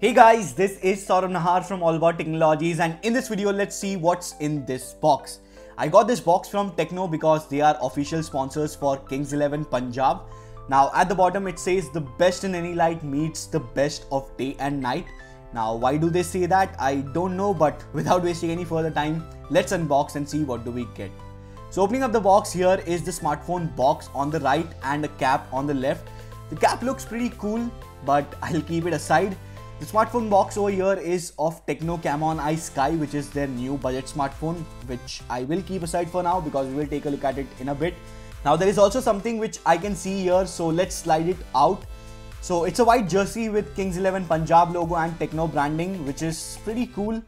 Hey guys, this is Saurav Nahar from All About Technologies, and in this video let's see what's in this box. I got this box from Tecno because they are official sponsors for Kings 11 Punjab. Now at the bottom it says the best in any light meets the best of day and night. Now why do they say that? I don't know, but without wasting any further time, let's unbox and see what do we get. So opening up the box, here is the smartphone box on the right and a cap on the left. The cap looks pretty cool, but I'll keep it aside. The smartphone box over here is of Tecno Camon Eye Sky, which is their new budget smartphone, which I will keep aside for now because we will take a look at it in a bit. Now there is also something which I can see here, so let's slide it out. So it's a white jersey with Kings 11 Punjab logo and Tecno branding, which is pretty cool.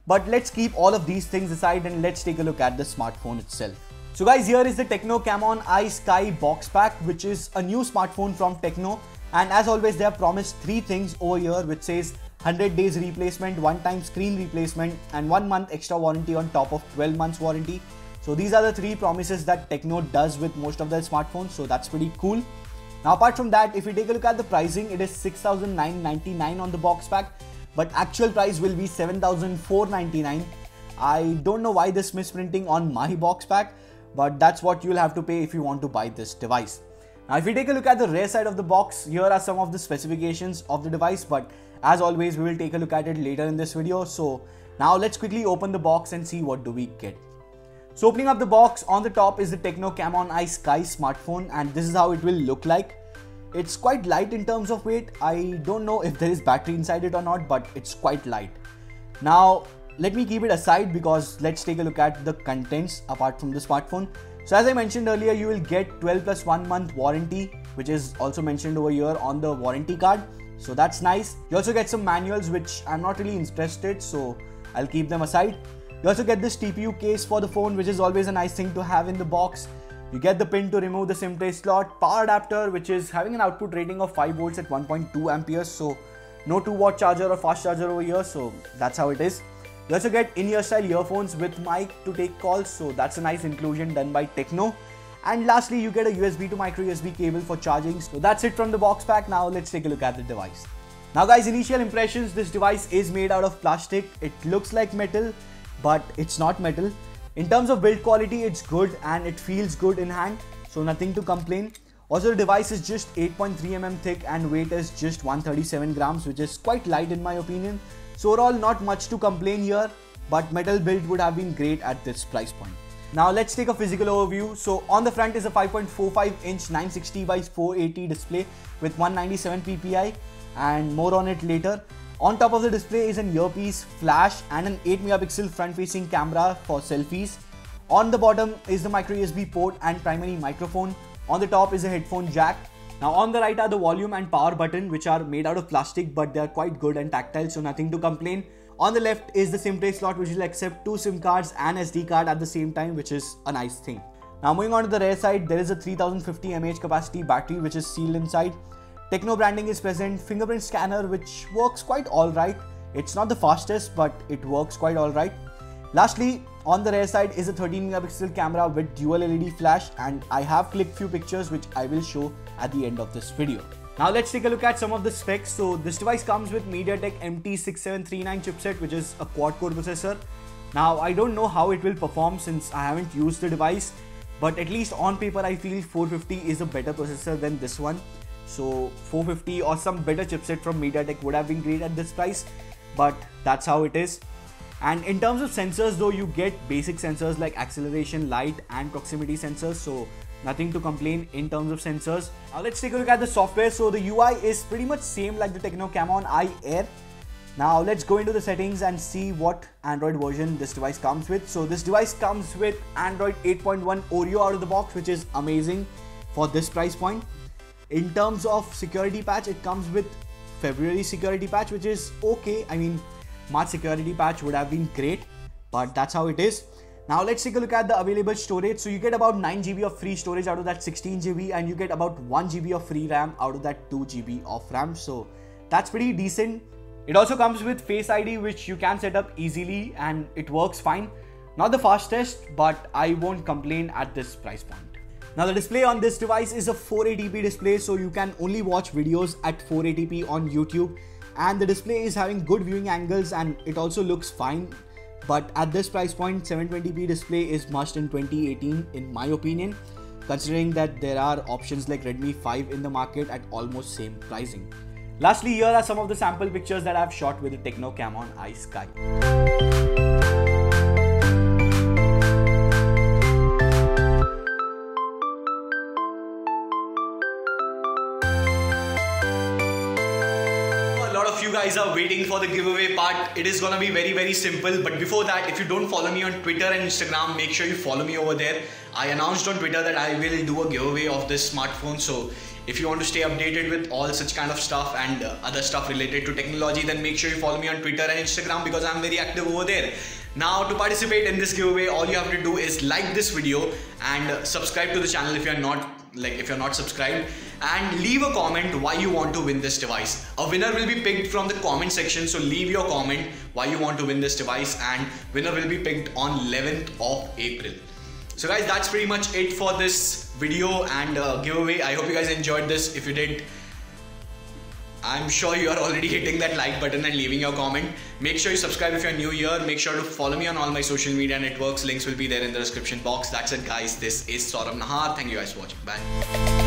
But let's keep all of these things aside and let's take a look at the smartphone itself. So guys, here is the Tecno Camon Eye Sky box pack, which is a new smartphone from Tecno. And as always, they have promised 3 things over here, which says 100 days replacement, one-time screen replacement, and 1 month extra warranty on top of 12 months warranty. So these are the 3 promises that Tecno does with most of their smartphones, so that's pretty cool. Now apart from that, if we take a look at the pricing, it is 6,999 on the box pack, but actual price will be 7,499. I don't know why this misprinting on my box pack, but that's what you'll have to pay if you want to buy this device. Now if we take a look at the rear side of the box, here are some of the specifications of the device, but as always we will take a look at it later in this video. So now let's quickly open the box and see what do we get. So opening up the box, on the top is the Tecno Camon Eye Sky smartphone, and this is how it will look like. It's quite light in terms of weight. I don't know if there is battery inside it or not, but it's quite light. Now let me keep it aside because let's take a look at the contents apart from the smartphone. So as I mentioned earlier, you will get 12 plus 1 month warranty, which is also mentioned over here on the warranty card. So that's nice. You also get some manuals, which I'm not really interested, so I'll keep them aside. You also get this TPU case for the phone, which is always a nice thing to have in the box. You get the pin to remove the SIM tray slot, power adapter, which is having an output rating of 5 volts at 1.2 amperes. So no 2-watt charger or fast charger over here, so that's how it is. You also get in-ear style earphones with mic to take calls, so that's a nice inclusion done by Tecno. And lastly, you get a USB to micro USB cable for charging. So that's it from the box pack. Now let's take a look at the device. Now guys, initial impressions, this device is made out of plastic. It looks like metal, but it's not metal. In terms of build quality, it's good and it feels good in hand, so nothing to complain. Also, the device is just 8.3 mm thick and weight is just 137 grams, which is quite light in my opinion. So overall, not much to complain here, but metal build would have been great at this price point. Now let's take a physical overview. So on the front is a 5.45 inch 960 by 480 display with 197 ppi, and more on it later. On top of the display is an earpiece, flash, and an 8 megapixel front facing camera for selfies. On the bottom is the micro USB port and primary microphone. On the top is a headphone jack. Now on the right are the volume and power button, which are made out of plastic, but they are quite good and tactile, so nothing to complain. On the left is the SIM tray slot, which will accept 2 SIM cards and SD card at the same time, which is a nice thing. Now moving on to the rear side, there is a 3050 mAh capacity battery, which is sealed inside. Tecno branding is present, fingerprint scanner, which works quite alright. It's not the fastest, but it works quite alright. Lastly, on the rear side is a 13 megapixel camera with dual LED flash, and I have clicked few pictures which I will show at the end of this video. Now let's take a look at some of the specs. So this device comes with MediaTek MT6739 chipset, which is a quad-core processor. Now I don't know how it will perform since I haven't used the device, but at least on paper I feel 450 is a better processor than this one. So 450 or some better chipset from MediaTek would have been great at this price, but that's how it is. And in terms of sensors though, you get basic sensors like acceleration, light and proximity sensors, so nothing to complain in terms of sensors. Now let's take a look at the software. So the UI is pretty much same like the Tecno Camon Eye Air. Now let's go into the settings and see what Android version this device comes with. So this device comes with Android 8.1 Oreo out of the box, which is amazing for this price point. In terms of security patch, it comes with February security patch, which is okay. I mean, March security patch would have been great, but that's how it is. Now let's take a look at the available storage. So you get about 9 GB of free storage out of that 16 GB, and you get about 1 GB of free RAM out of that 2 GB of RAM. So that's pretty decent. It also comes with Face ID, which you can set up easily and it works fine. Not the fastest, but I won't complain at this price point. Now the display on this device is a 480p display, so you can only watch videos at 480p on YouTube. and the display is having good viewing angles and it also looks fine. But at this price point, 720p display is must in 2018 in my opinion, considering that there are options like Redmi 5 in the market at almost same pricing. Lastly, here are some of the sample pictures that I've shot with the Tecno Camon iSky. You guys are waiting for the giveaway part. It is gonna be very simple, but before that, if you don't follow me on Twitter and Instagram, make sure you follow me over there. I announced on Twitter that I will do a giveaway of this smartphone, so if you want to stay updated with all such kind of stuff and other stuff related to technology, then make sure you follow me on Twitter and Instagram because I'm very active over there. Now, to participate in this giveaway, all you have to do is like this video and subscribe to the channel if you're not subscribed, and leave a comment why you want to win this device. A winner will be picked from the comment section, so leave your comment why you want to win this device, and winner will be picked on 11th of April. So guys, that's pretty much it for this video and giveaway. I hope you guys enjoyed this. If you did, I'm sure you are already hitting that like button and leaving your comment. Make sure you subscribe if you're new here. Make sure to follow me on all my social media networks. Links will be there in the description box. That's it guys. This is Saurabh Nahar. Thank you guys for watching. Bye.